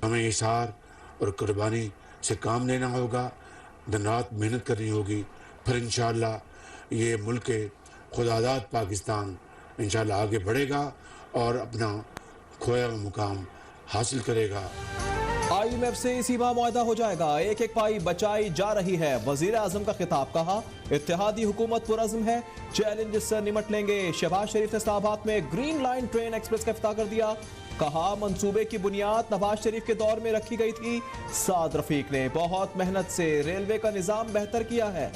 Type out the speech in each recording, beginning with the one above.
हमें इसार और कुर्बानी से काम लेना होगा, दिन रात मेहनत करनी होगी। फिर इंशाअल्लाह ये मुल्क के खुदादाद पाकिस्तान इंशाअल्लाह आगे बढ़ेगा और अपना खोया हुआ मुकाम हासिल करेगा। IMF से इसी माह मुआहदा हो जाएगा, एक एक पाई बचाई जा रही है। वजीर आजम का खिताब, कहा इत्तेहादी हुकूमत पुरअज़्म है, चैलेंज से निमट लेंगे। शहबाज शरीफ ने इस्लामाबाद में ग्रीन लाइन ट्रेन एक्सप्रेस का इफ्ताह कर दिया, कहा मंसूबे की बुनियाद नवाज शरीफ के दौर में रखी गई थी। साद रफीक ने बहुत मेहनत से रेलवे का निजाम बेहतर किया है।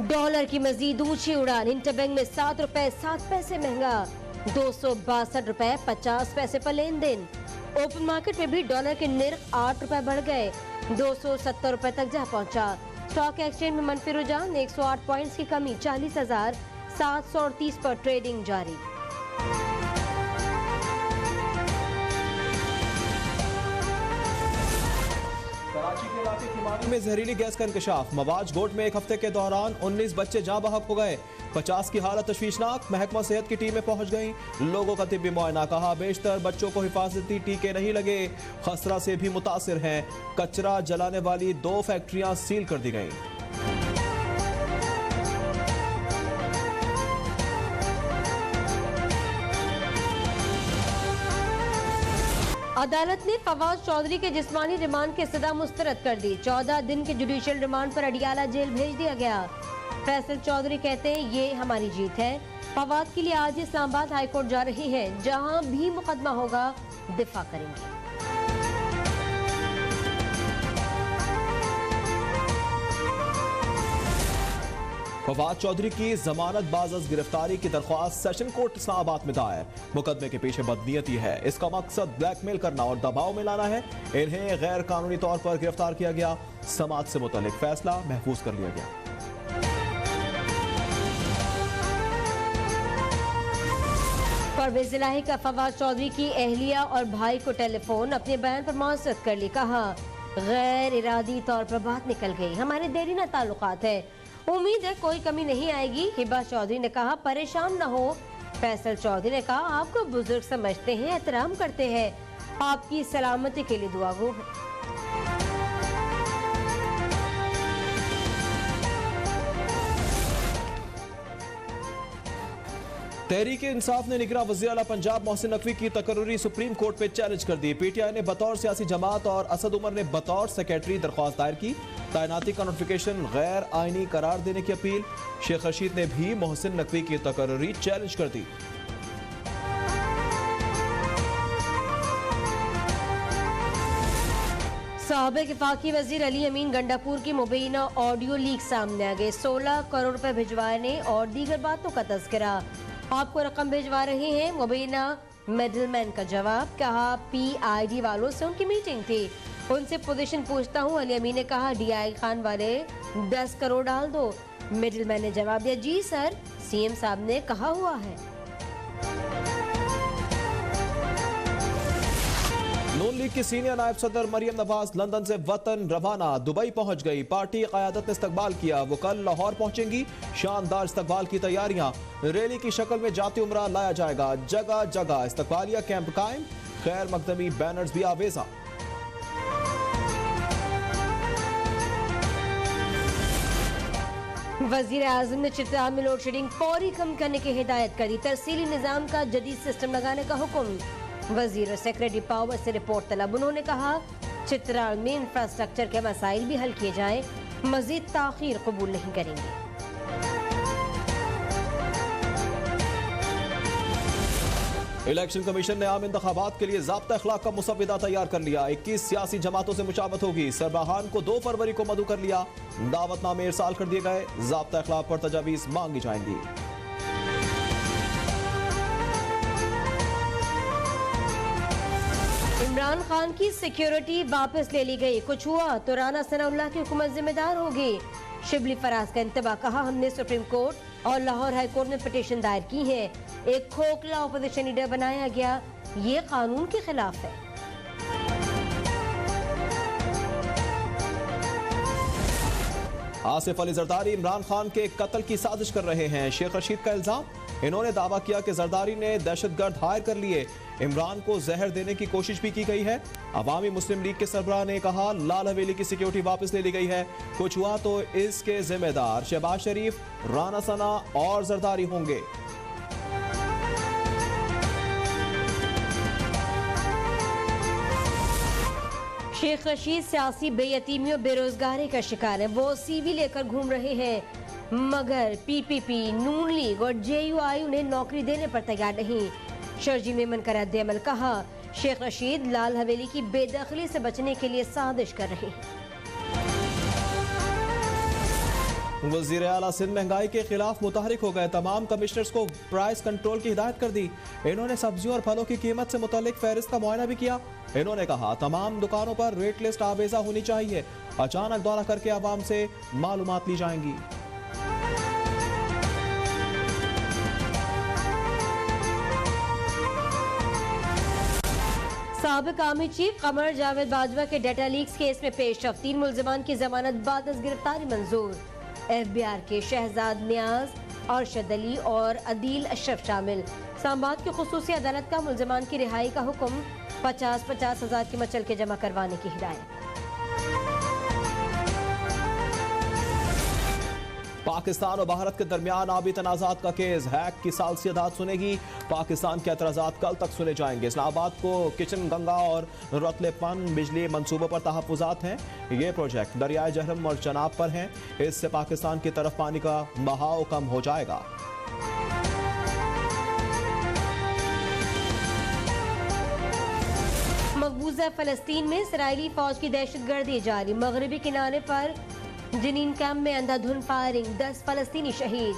डॉलर की मजीद ऊंची उड़ान, इंटरबैंक में 7 रुपए 7 पैसे महंगा, 262 रुपए 50 पैसे पर लेन देन। ओपन मार्केट में भी डॉलर के निर्ख 8 रुपए बढ़ गए, 270 रुपए तक जा पहुंचा। स्टॉक एक्सचेंज में मनफी रुझान, 108 पॉइंट्स की कमी, 40,738 पर ट्रेडिंग जारी। कराची के इलाके खिमानी में जहरीली गैस का इंकशाफ, मवाज गोट में एक हफ्ते के दौरान 19 बच्चे जाँ बहक हो गए, 50 की हालत तशवीशनाक। महकमा सेहत की टीमें पहुंच गईं, लोगों का तिब्बी मुआयना, कहा बेशतर बच्चों को हिफाजती टीके नहीं लगे, खसरा से भी मुतासिर हैं। कचरा जलाने वाली 2 फैक्ट्रियां सील कर दी गईं। अदालत ने फवाद चौधरी के जिस्मानी रिमांड की सजा मुस्तरद कर दी, 14 दिन के जुडिशियल रिमांड पर अडियाला जेल भेज दिया गया। फैसल चौधरी कहते हैं ये हमारी जीत है। फवाद के लिए आज इस्लामाबाद हाईकोर्ट जा रही है, जहां भी मुकदमा होगा दिफा करेंगे। फवाद चौधरी की जमानत बाज़ गिरफ्तारी की दरख्वास्त सेशन कोर्ट इस्लामाबाद में दायर। मुकदमे के पीछे बदनीयती है, इसका मकसद ब्लैकमेल करना और दबाव में लाना है। इन्हें गैर कानूनी तौर पर गिरफ्तार किया गया, समाज से मुतल्लिक फैसला महफूज कर लिया गया। परवेज इलाही का फवाद चौधरी की अहलिया और भाई को टेलीफोन, अपने बयान पर मुआसरत कर ली, कहा गैर इरादी तौर पर बात निकल गई, हमारे देरीना ताल्लुकात है, उम्मीद है कोई कमी नहीं आएगी। हिबा चौधरी ने कहा परेशान न हो। फैसल चौधरी ने कहा आपको बुजुर्ग समझते हैं, एहतराम करते हैं, आपकी सलामती के लिए दुआ गो है। तहरीक इंसाफ ने निगरान वज़ीर आला पंजाब मोहसिन नकवी की तकर्रुरी सुप्रीम कोर्ट पे चैलेंज कर दी। PTI ने बतौर सियासी जमात और असद उमर ने बतौर सेक्रेटरी दरख्वास्त दायर की। तैनाती का नोटिफिकेशन गैर आईनी करार देने की अपील। शेख रशीद ने भी मोहसिन नकवी की तकर्रुरी चैलेंज कर दी। साबिक वफाकी वजीर अली अमीन गंडापुर की मुबैना ऑडियो लीक सामने आ गए। 16 करोड़ रुपए भिजवाने और दीगर बातों का तज़किरा, आपको रकम भिजवा रहे हैं। मुबैना मिडलमैन का जवाब, कहा PID वालों से उनकी मीटिंग थी, उनसे पोजीशन पूछता हूँ। अली अमीन ने कहा DI खान वाले 10 करोड़ डाल दो। मिडलमैन ने जवाब दिया जी सर, CM साहब ने कहा हुआ है। नून लीग की सीनियर नायब सदर मरियम नवाज लंदन से वतन रवाना, दुबई पहुंच गई। पार्टी क़यादत ने इस्तकबाल किया, वो कल लाहौर पहुंचेंगी। शानदार इस्तकबाल की तैयारियां, रैली की शक्ल में जाती उमरा लाया जाएगा, जगह जगह इस्तकबालिया कैंप कायम, खैर मकदमी बैनर्स भी आवेजा। वजीर आजम ने चित्राल में लोड शेडिंग फौरी कम करने की हिदायत कर दी, तरसीली निजाम का जदीद सिस्टम लगाने का हुक्म। वजीर और सेक्रेटरी पावर से रिपोर्ट तलब। उन्होंने कहा चित्राल में इंफ्रास्ट्रक्चर के मसाइल भी हल किए जाएं, मजीद ताखीर कबूल नहीं करेंगे। इलेक्शन कमीशन ने आम इंतखाबात के लिए ज़ाब्ता अखलाक का मुसव्विदा तैयार कर लिया। 21 सियासी जमातों से मुशावरत होगी। सरबराहान को 2 फरवरी को मदऊ कर लिया, दावतनामे इरसाल कर दिए गए, ज़ाब्ता अखलाक पर तजावीज़ मांगी जाएंगी। इमरान खान की सिक्योरिटी वापस ले ली गई, कुछ हुआ तो राना सनाउल्लाह की हुकूमत जिम्मेदार होगी। शिबली फराज का इंतबा, कहा हमने सुप्रीम कोर्ट और लाहौर हाई कोर्ट में पिटीशन दायर की है, एक खोखला अपोजिशन लीडर बनाया गया, ये कानून के खिलाफ है। आसिफ अली जरदारी इमरान खान के कत्ल की साजिश कर रहे हैं, शेख रशीद का इल्जाम। इन्होंने दावा किया कि जरदारी ने दहशतगर्द हायर कर लिए, इमरान को जहर देने की कोशिश भी की गई है। अवामी मुस्लिम लीग के सरबराह ने कहा लाल हवेली की सिक्योरिटी वापस ले ली गई है, कुछ हुआ तो इसके जिम्मेदार शहबाज शरीफ, राना सना और जरदारी होंगे। शेख रशीद सियासी बेयतीमी और बेरोजगारी का शिकार है। वो सीवी लेकर घूम रहे हैं, मगर पीपीपी, नून लीग और जेयूआई उन्हें नौकरी देने पर तैयार नहीं। शर्जील मेमन का रद्द-ए-अमल, कहा शेख रशीद लाल हवेली की बेदखली से बचने के लिए साजिश कर रहे हैं। वज़ीर आला सिंध महंगाई के खिलाफ मुतहरिक हो गए, तमाम कमिश्नर्स को प्राइस कंट्रोल की हिदायत कर दी। इन्होंने सब्जियों और फलों की कीमत से मुतालिक फहरिस्त का मुआयना भी किया। इन्होंने कहा तमाम दुकानों पर रेट लिस्ट आवेजा होनी चाहिए, अचानक दौरा करके आवाम से मालूमात ली जाएंगी। साबिक आर्मी चीफ कमर जावेद बाजवा के डाटा लीक्स केस में पेश 3 मुल्जिमान की जमानत बाद गिरफ्तारी मंजूर। FBI के शहजाद नियाज, अरशद अली और अदील अशरफ शामिल। इस्लामाबाद की खुसूसी अदालत का मुल्जिमान की रिहाई का हुक्म, 50-50 हजार की मचल के जमा करवाने की हिदायत। पाकिस्तान और भारत के दरमियान आबी तनाज़ात का केस, हैक की सालसी अदालत सुनेगी। पाकिस्तान के एतराज़ात कल तक सुने जाएंगे। इस्लामाबाद को किचन गंगा और रतलेपन बिजली मंसूबों पर तहफ़्फ़ुज़ात हैं। ये प्रोजेक्ट दरियाए जहरम और चनाब पर हैं, इससे पाकिस्तान की तरफ पानी का बहाव कम हो जाएगा। मकबूजा फ़लस्तीन में इसराइली फौज की दहशतगर्दी जारी। मगरबी किनारे पर जिनीन कैंप में अंधाधुंध फायरिंग, 10 फ़लस्तीनी शहीद,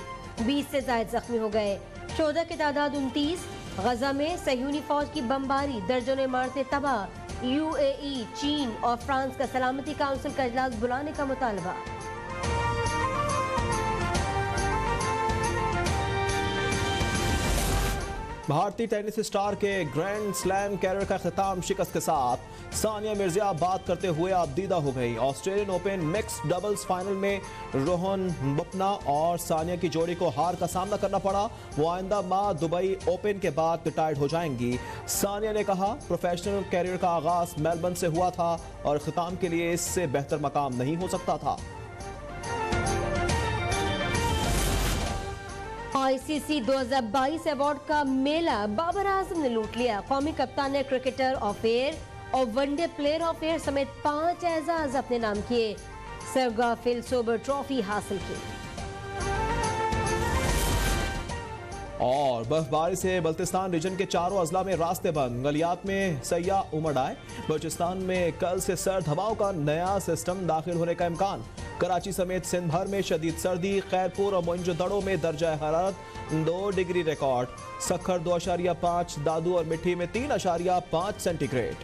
20 से ज़ायद जख्मी हो गए। शोधा की तादाद 29। गजा में सह्यूनी फौज की बमबारी, दर्जनों इमारतें तबाह। UAE, चीन और फ्रांस का सलामती काउंसिल का इजलास बुलाने का मुतालबा। भारतीय टेनिस स्टार के ग्रैंड स्लैम कैरियर का खिताम शिकस्त के साथ सानिया मिर्जा बात करते हुए आबदीदा हो गई। Australian open mixed doubles final में रोहन बोपन्ना और सानिया की जोड़ी को हार का सामना करना पड़ा। वो आइंदा माह दुबई ओपन के बाद रिटायर्ड हो जाएंगी। सानिया ने कहा प्रोफेशनल कैरियर का आगाज मेलबर्न से हुआ था और खिताम के लिए इससे बेहतर मकाम नहीं हो सकता था। ICC 2022 अवार्ड का मेला बाबर आजम ने लूट लिया। कौमी कप्तान ने क्रिकेटर ऑफ ईयर और वनडे प्लेयर ऑफ ईयर समेत 5 एजाज अपने नाम किए। सर गाफिल सोबर ट्रॉफी हासिल की। और बर्फबारी से बल्तिस्तान रीजन के चारों अजला में रास्ते बंद, गलियात में सयाह उमड़ आए। बलूचिस्तान में कल से सर्द हवाओं का नया सिस्टम दाखिल होने का इम्कान। कराची समेत सिंध भर में शदीद सर्दी, खैरपुर और मोइंजोदड़ो में दर्जा हरारत 2 डिग्री रिकॉर्ड। सखर 2.5, दादू और मिट्टी में 3.5 सेंटीग्रेड।